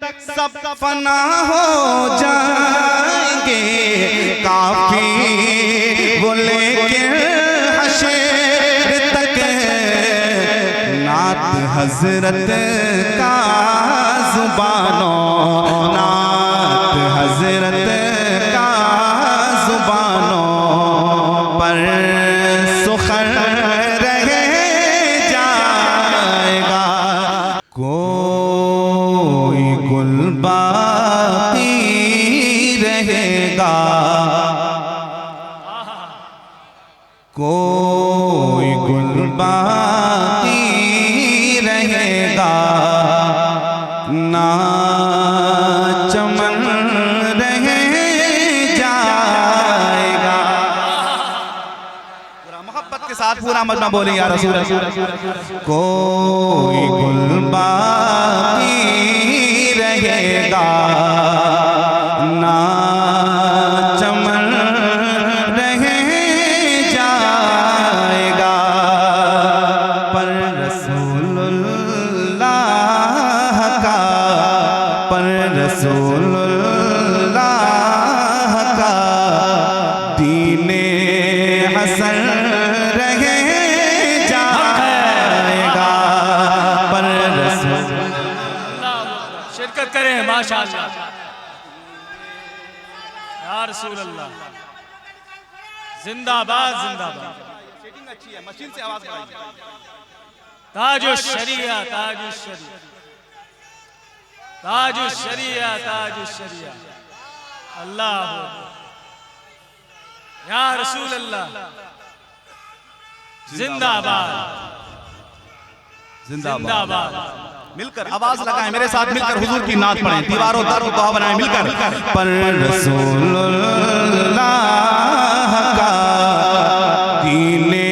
सब फना हो जाएंगे काफी वो लेकिन हशर तक नात हजरत का जुबानों नात हजरत का जुबानों पर सुखर रह जाएगा। कोई गुल बाकी रहेगा, कोई गुल बाकी रहेगा, ना चमन रह जाएगा। पूरा मोहब्बत के साथ पूरा मजमा बोले या रसूल अल्लाह। कोई गुल बाकी रहेगा, ना चमन रह जाएगा, पर रसूलुल्लाह का, पर रसूलुल्लाह का दीने हसन रह जाएगा, पर रसूल शिरकत करें माशाअल्लाह या रसूल अल्लाह। जिंदाबाद जिंदाबाद। सेटिंग अच्छी है, मशीन से आवाज कराइए। ताजुश शरिया ताजुश शरिया ताजुश शरिया ताजुश शरिया अल्लाह या रसूल अल्लाह। जिंदाबाद जिंदाबाद। मिलकर आवाज लगाएं, मेरे साथ मिलकर हुजूर की नात पढ़ें, दीवारों दर दुआ बनाएं मिलकर। पर रसूलुल्लाह का दीने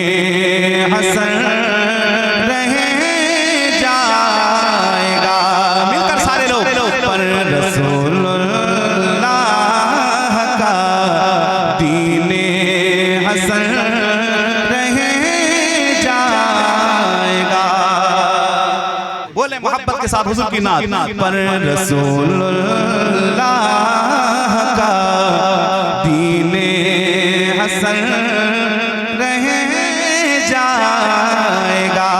हसन रह जाएगा। मिलकर सारे लोग। पर रसूलुल्लाह का दीने हसन रह जाएगा। बोले मोहब्बत के साथ हुजूर की नात। पर रसूलुल्लाह का दीने हसन रह जाएगा।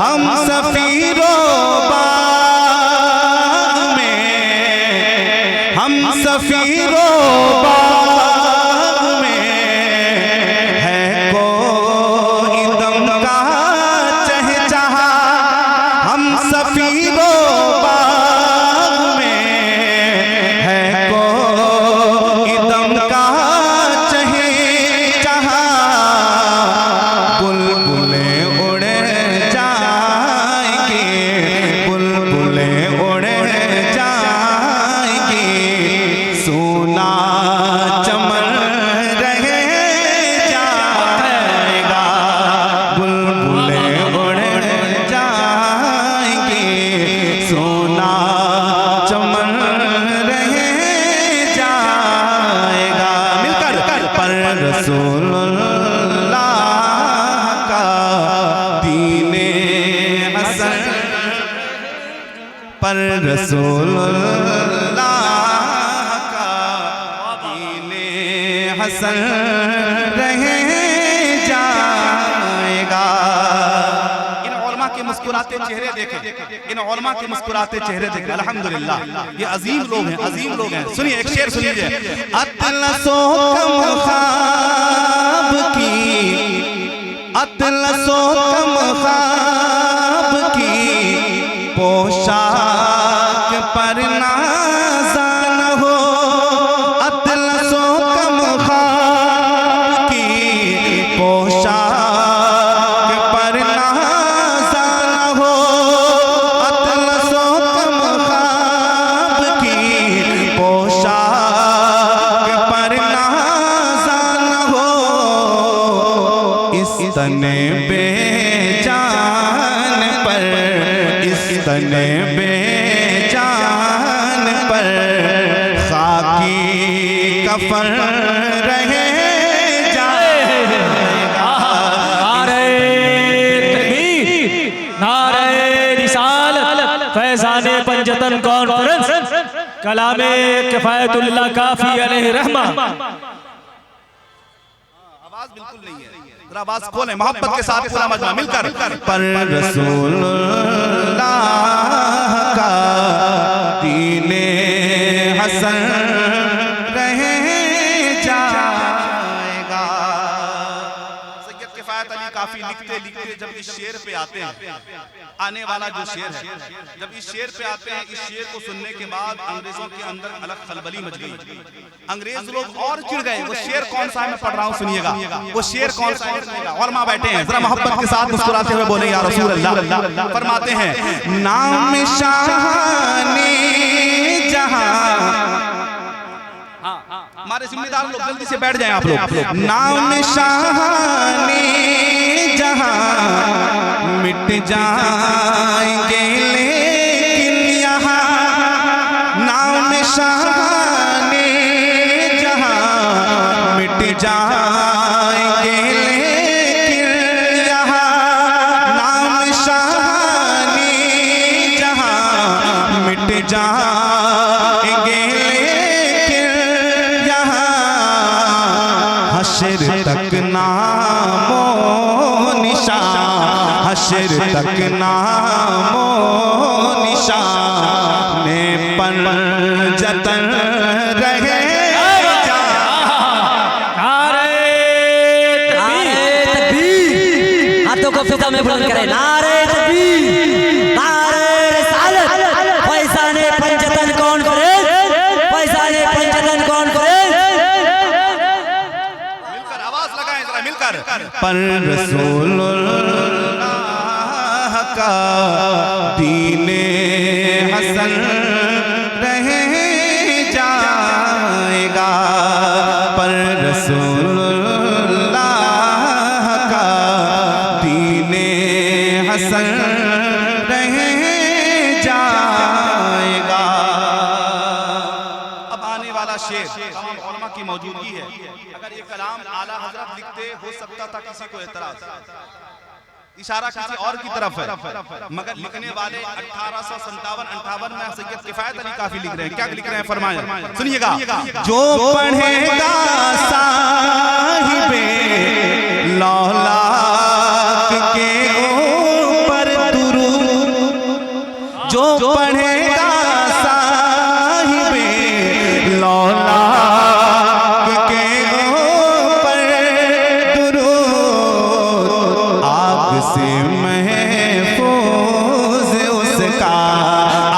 हम सफीरों बाग में, हम सफीरों बाग में है कोई दम का चहचहा। हम सफीरों बाग में है कोई दम का चहचहा। बुलबुलें उड़ जाएंगे, बुलबुलें उड़ जाएंगी, सोना चमन रह जाएगा। बुलबुलें उड़ जाएंगे, सोना चमन रह जाएगा। मिलकर पर रसूलुल्लाह का दीने हसन, पर रसूलुल्लाह का दीने हसन रह जाएगा। इन उलमा के मुस्कुराते चेहरे देखें, इन उलमा के मुस्कुराते चेहरे देखें। अल्हम्दुलिल्लाह ये अजीम लोग हैं, अजीम लोग हैं। सुनिए एक शेर सुनिए। अतलसो कम ख्वाब की, अतलसो कम ख्वाब की पोशाक पर नाज़ान हो। अतलसो कम ख्वाब की पोशाक पर नाज़ान हो। अतलसो कम ख्वाब की पोशाक पर नाज़ान हो। इस तने बेजान पर, इस तने बेजान पर खाकी कफन रह जाएगा। नारे तकबीर नारे रिसालत फैज़ाने पंजतन को कॉन्फ्रेंस कलामे किफायतुल्लाह काफी अलैहि रहमा। आवाज बिल्कुल नहीं है, जरा आवाज खोलें मोहब्बत के साथ पूरा मजमा मिलकर। पर रसूलुल्लाह का दीने हसन रह जाएगा। सैयद किफायत अली काफी लिखते लिखते जब इस शेर पे आते हैं, आने वाला जो शेर है, जब इस शेर पे आते हैं, इस शेर को सुनने के बाद अंग्रेजों के अंदर अलग खलबली मच गई। अंग्रेज लोग और चिढ़ गए। वो शेर कौन सा है मैं पढ़ रहा हूँ, सुनिएगा। वो शेर कौन सा है सुनिएगा। उलमा बैठे हैं, जरा मोहब्बत के साथ मुस्कुराते हुए बोले या रसूल अल्लाह। फरमाते हैं नाम शाने जहां, हमारे जिम्मेदार लोग जल्दी से बैठ जाएं आप लोग। नाम शाने जहां मिट जाएंगे लेकिन यहाँ, नाम शाने जहां मिट जाएंगे लेकिन यहाँ, नाम शाने जहां मिट जाएंगे लेकिन यहाँ, हश्र तक नामो निशान, हश्र तक नामो निशान पर जतन रहे। हाथों को फिजा में बुलंद करें, नारे तकबीर, नारे रिसालत, फैज़ाने पंजतन कौन करे, फैज़ाने पंजतन कौन करे। मिलकर आवाज लगाएं जरा मिलकर। पर रसूलुल्लाह का दीने हसन रह जाएगा। पर रसूलुल्लाह का दीने हसन रह जाएगा। अब आने वाला शेर तमाम उलमा की मौजूदगी है। अगर ये कलाम आला हजरत लिखते हो सकता था किसी को एतराज, इशारा किसी और की तरफ है, मगर लिखने वाले 1857-58 में सैयद किफायत अली काफी लिख रहे हैं। क्या लिख रहे हैं फरमाया, सुनिएगा। जो पढ़ेगा साहिबे लौलाक के ऊपर दुरूद, जो पढ़ेगा साहिबे लौलाक के ऊपर दुरूद, आग से महफूज उसका,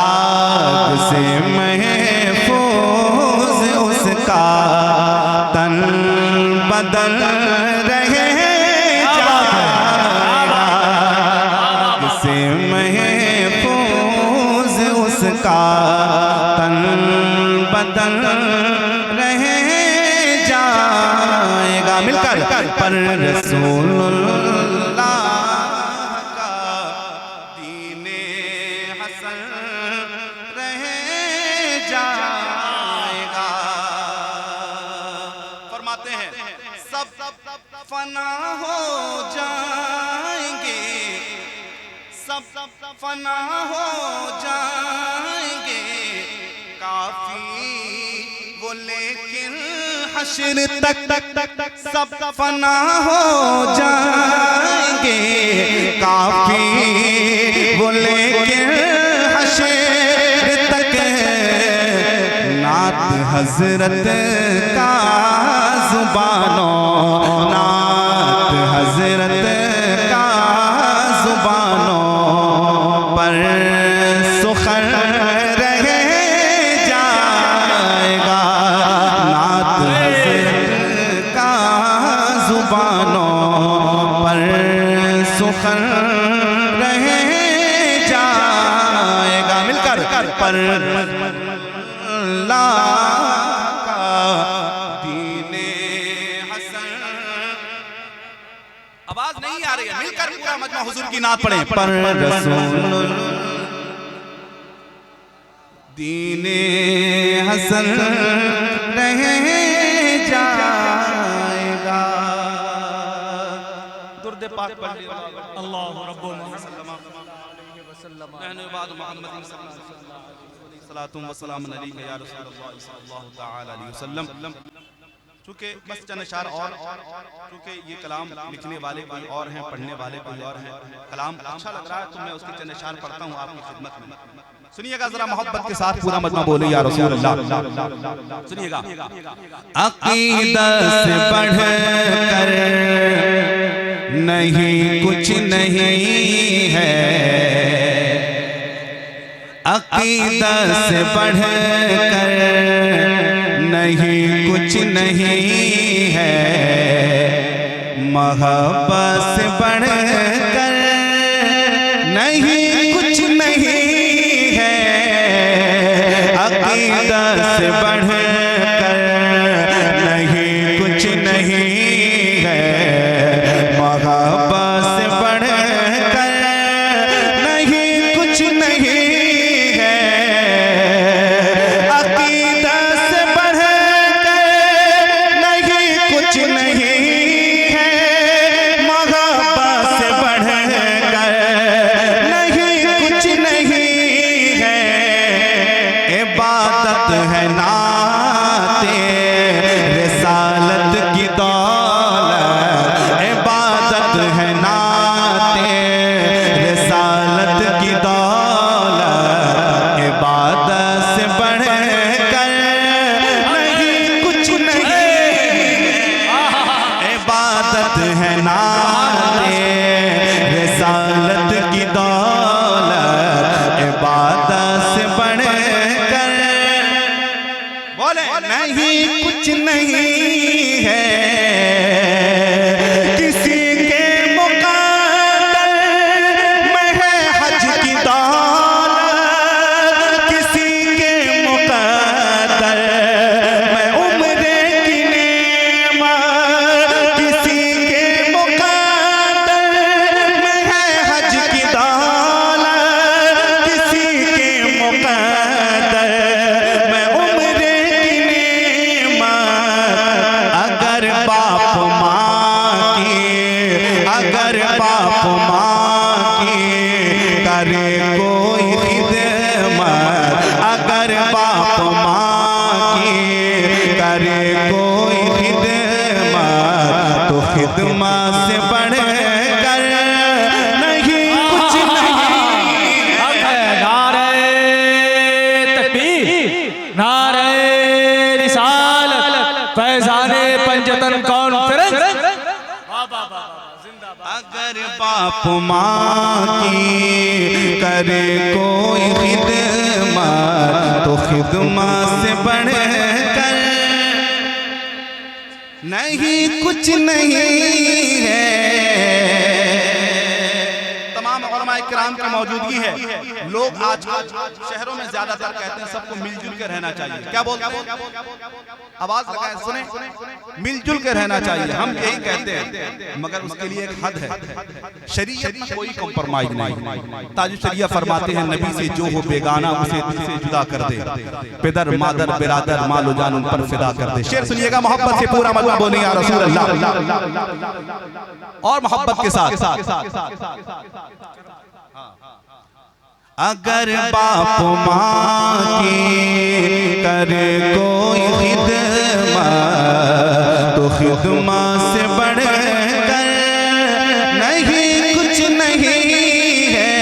आग से महफूज उसका तन बदन रहे जाएगा। आग से महफूज उसका तन बदन रहे जाएगा। मिलकर पर रसूलुल्लाह का दीने हसन रह जाएगा। फरमाते हैं सब फना हो जाएंगे, सब फना हो जाएंगे, काफी वो लेकिन हश्र तक सब फना हो जाएंगे, काफी वो लेकिन हश्र तक नात हजरत का जुबानों, नात हजरत का जुबानों पर सुखर रह जाएगा। नात हजरत का जुबानों पर सुखर रह जाएगा। मिलकर पर अल्लाह का दीने हसन। आवाज नहीं आ रही है, मिलकर पूरा मजमा हुजूर की नात पढ़ें। पर रसूल दीने हसन रह जाएगा। दुर्द पाक पढ़ लिया। अल्लाह रब्बुल अस्सलातु वस्सलाम अलैका या रसूलल्लाह सल्लल्लाहु तआला अलैहि वसल्लम। चूँकि बस चंद अशार और चूँकि ये कलाम लिखने वाले कोई और हैं, पढ़ने वाले कोई और हैं, कलाम अच्छा लग रहा है तो मैं उसके चंद अशार पढ़ता हूँ आपकी खिदमत में। सुनिएगा जरा मोहब्बत के साथ पूरा मजमा बोले या रसूल अल्लाह। सुनिएगा। अक़ीदत से बढ़कर नहीं कुछ नहीं है, अक़ीदत से बढ़कर नहीं कुछ नहीं है, मोहब्बत से बढ़कर नहीं कुछ नहीं है, अक़ीदत से बढ़कर नहीं कुछ नहीं है, मोहब्बत से बढ़कर नहीं कुछ नहीं है, अक़ीदत से बढ़कर नहीं कुछ नहीं है, मोहब्बत से बढ़कर नहीं कुछ नहीं है, इबादत है नाते रिसालत की दौलत, इबादत है नाते रिसालत की दौलत, इबादत से बढ़कर नहीं कुछ नहीं, इबादत है नाते रिसालत की दौलत, इबादत से बढ़कर बोले नहीं कुछ नहीं है, किसी के मुक़द्दर में है हज की दौलत, किसी के मुक़द्दर में उम्रे की नेमत, किसी के मुक़द्दर में है हज की दौलत, किसी के मुक़द्दर में उम्रे की नेमत। अगर बाप माँ की, अगर बाप माँ की करे कोई खिदमत, अगर बाप माँ की करे कोई खिदमत, तो खिदमत से बढ़कर नहीं कुछ नहीं है। नारे तकबीर, नारे रिसालत, फैज़ाने पंजतन कॉन्फ्रेंस। अगर बाप माँ की करे कोई खिदमत, तो खिदमत से बढ़कर नहीं कुछ नहीं है। तमाम उलमा इकराम की मौजूदगी है। लोग आज शहरों में ज्यादातर कहते हैं सबको मिलजुल के रहना चाहिए। क्या बोलते हैं? आवाज लगाएं, सुने, मिलजुल के रहना चाहिए। हम यही कहते हैं, मगर उसके लिए एक हद है। शरीयत में कोई कॉम्प्रोमाइज नहीं। ताजुल शरिया फरमाते हैं नबी से जो हो बेगाना उसे दिल से जुदा कर दे, पिदर मादर बिरादर मालो जान उन पर फिदा कर दे। शेर सुनिएगा मोहब्बत से पूरा मजमा बोले या रसूल अल्लाह, और मोहब्बत के साथ। अगर बाप माँ की करे कोई खिदमत, तो खिदमत से बढ़कर नहीं कुछ नहीं है,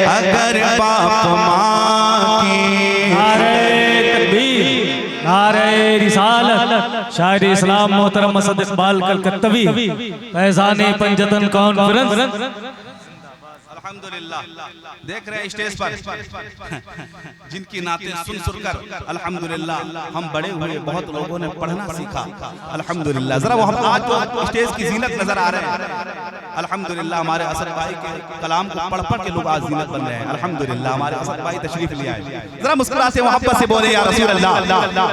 अगर बाप माँ की। नारे तकबीर, नारे रिसालत, शायर इस्लाम मोहतरम असद इकबाल कलकत्तवी, फैज़ाने पंजतन कॉन्फ्रेंस। अल्हम्दुलिल्लाह देख रहे हैं स्टेज पर जिनकी नाते सुन सुनकर अल्हम्दुलिल्लाह हम बड़े हुए, बहुत लोगों ने पढ़ना सीखा अल्हम्दुलिल्लाह। जरा वो हम आज जो स्टेज की जीनत नजर आ रहे हैं अल्हम्दुलिल्लाह, हमारे असद भाई के कलाम को पढ़ पढ़ के लोग आज जीनत बन रहे हैं अल्हम्दुलिल्लाह। हमारे असद भाई तशरीफ ले आए, जरा मुस्कुराते मोहब्बत से बोले या रसूल अल्लाह,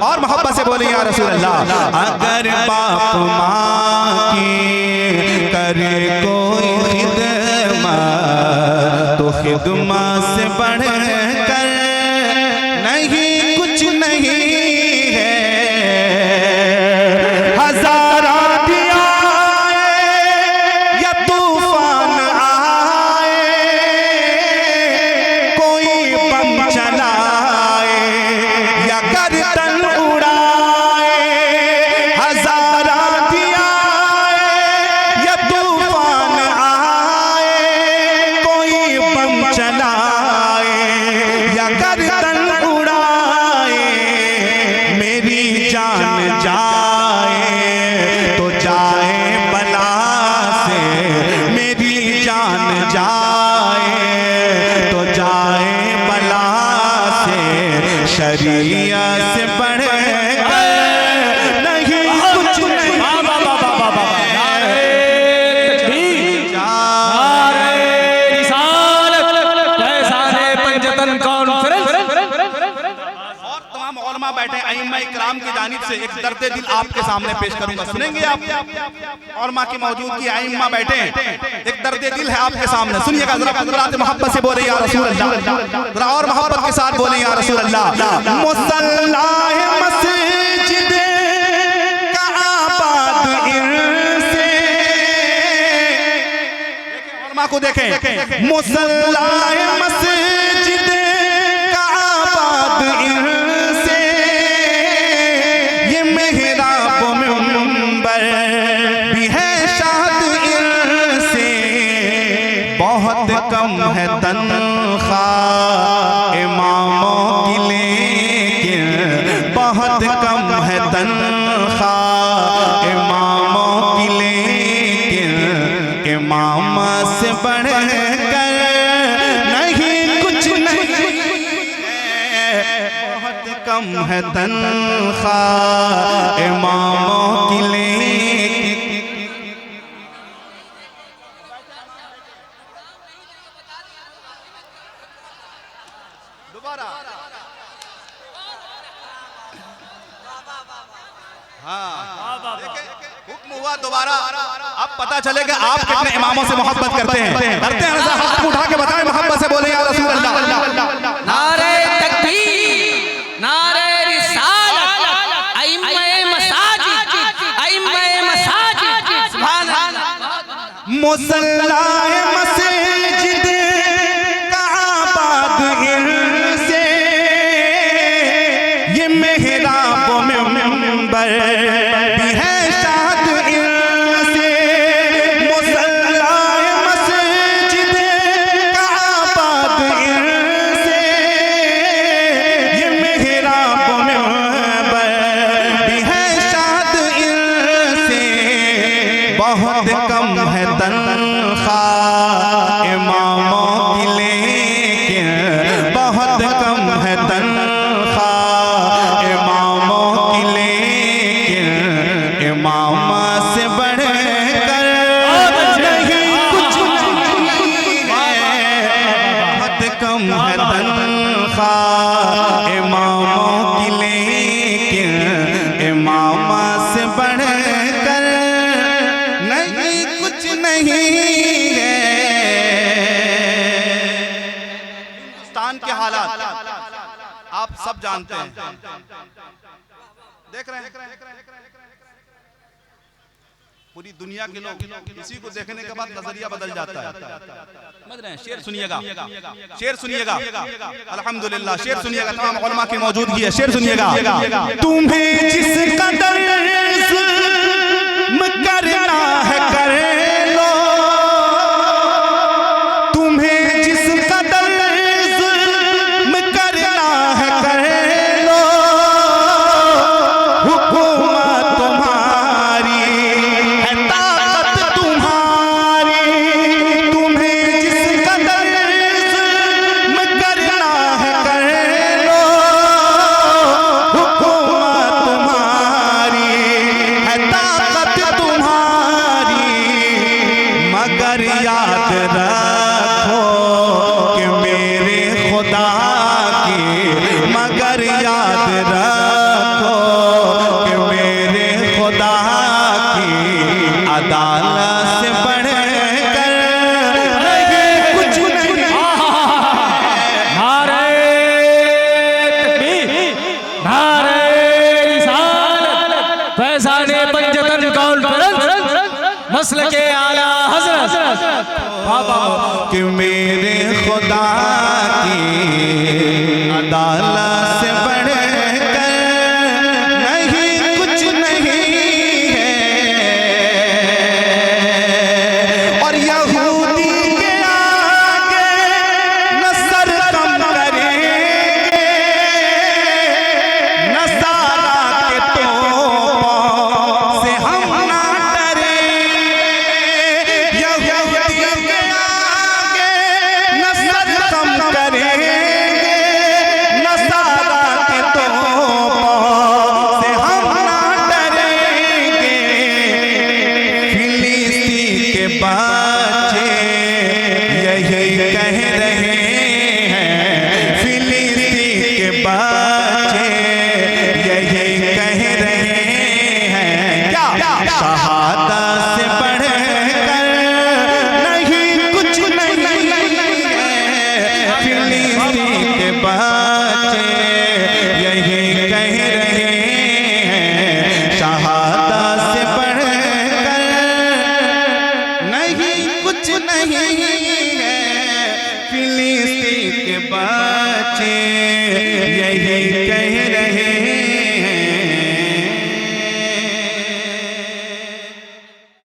और मोहब्बत से बोले या रसूल अल्लाह। अगर बाप माँ की करे कोई खिदमत, तो खिदमत से बढ़कर नहीं कुछ नहीं है, हजारा दिया या तूफान आए, कोई बम चला गर्दन उड़ाए, मेरी जान जाए तो जाए बला से, मेरी जान जाए तो जाए बला से, शरीयत से बढ़ नहीं कुछ नहीं। बैठे अइम्मा इकराम की जानिब से एक दर्द दिल आपके सामने पेश करूंगा, सुनेंगे आप? उलमा की मौजूदगी अइम्मा बैठे, एक दर्द दिल है आपके सामने, सुनिएगा जरा। कुदरत मोहब्बत से बोले या रसूल अल्लाह, जरा और मोहब्बत के साथ बोले या रसूल अल्लाह। मुसल्ला है मस्जिद का आबाद इनसे, उलमा को देखें, मुसल्ला है मस्जिद का आबाद इनसे, भी है शाद इनसे, बहुत कम है तनख्वाह इमामों की, लेकिन बहुत कम है तनख्वाह इमामों की, लेकिन इमाम से बढ़कर नहीं कुछ नहीं है, बहुत कम है तनख्वाह इमामों की, दोबारा। हाँ, हुक्म हुआ दोबारा। अब पता चलेगा आप कितने इमामों से मोहब्बत करते हैं। करते हैं ना? हाथ उठा के बताएं, मोहब्बत से बोले या रसूल अल्लाह। नारे तकबीर, नारे रिसालत, अइम्मे मसाजिद, अइम्मे मसाजिद, सुभान अल्लाह। मुसल्ला है मस्जिद का आबाद इनसे, ये मेहराब में मिंबर भी है शाद इनसे, मुसल्ला है मस्जिद का आबाद इनसे, ये मेहराब में मिंबर भी है शाद इनसे, बहुत कम है तनख्वाह इमामों की, लेकिन बहुत कम है तनख्वाह इमामों की, लेकिन इमाम से बढ़कर नहीं कुछ नहीं है, बहुत कम है तनख्वाह इमामों की, लेकिन इमाम से बढ़कर नहीं कुछ नहीं है। हिंदुस्तान के हालात आप सब जानते हैं, देख रहे हैं। पूरी दुनिया के लोग इसी को देखने के बाद नजरिया बदल जाता है। समझ रहे हैं? शेर सुनिएगा, शेर सुनिएगा, अल्हम्दुलिल्लाह शेर सुनिएगा। तमाम उलमा की मौजूदगी है, शेर सुनिएगा। तुम्हें जिस कदर जुल्म करना है कर लो, तुम्हें जिस कदर जुल्म करना है कर लो, हुकूमत तुम्हारी है ताकत तुम्हारी, तुम्हें जिस कदर जुल्म करना है कर लो, हुकूमत तुम्हारी है ताकत तुम्हारी, मगर याद रखो कि मेरे खुदा की, मगर याद रखो कि मेरे खुदा की अदालत से बढ़कर नहीं कुछ नहीं। नारे तकबीर, नारे रिसालत, फैज़ाने पंजतन कॉन्फ्रेंस, मसलके आला हज़रत। कि मेरे खुदा की अदालत से बढ़कर नहीं कुछ नहीं है, और यहूदी के आगे न सर कम करेंगे, बच्चे यही कह